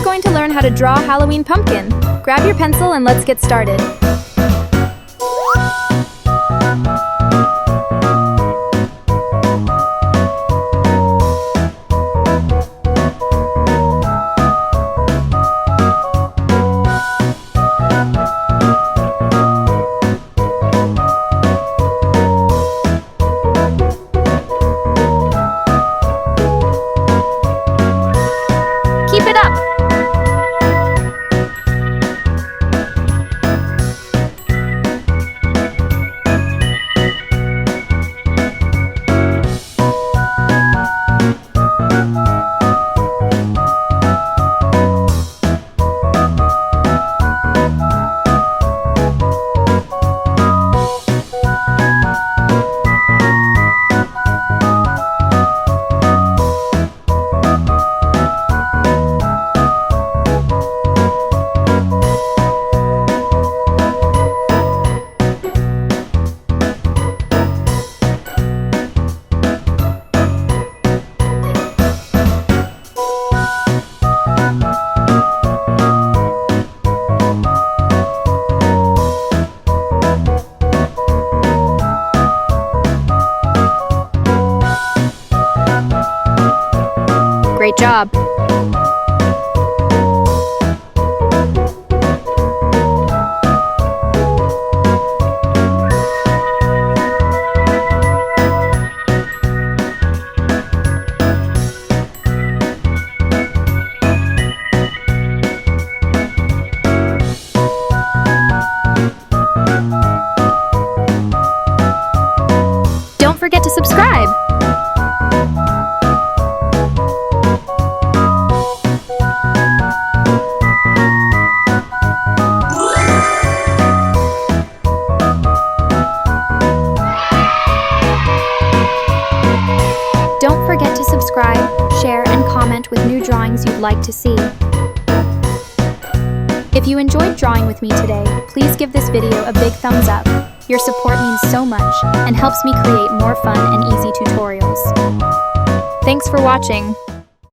we're going to learn how to draw a Halloween pumpkin. Grab your pencil and let's get started. Keep it up! Great job! Don't forget to subscribe! Don't forget to subscribe, share, and comment with new drawings you'd like to see. If you enjoyed drawing with me today, please give this video a big thumbs up. Your support means so much and helps me create more fun and easy tutorials. Thanks for watching.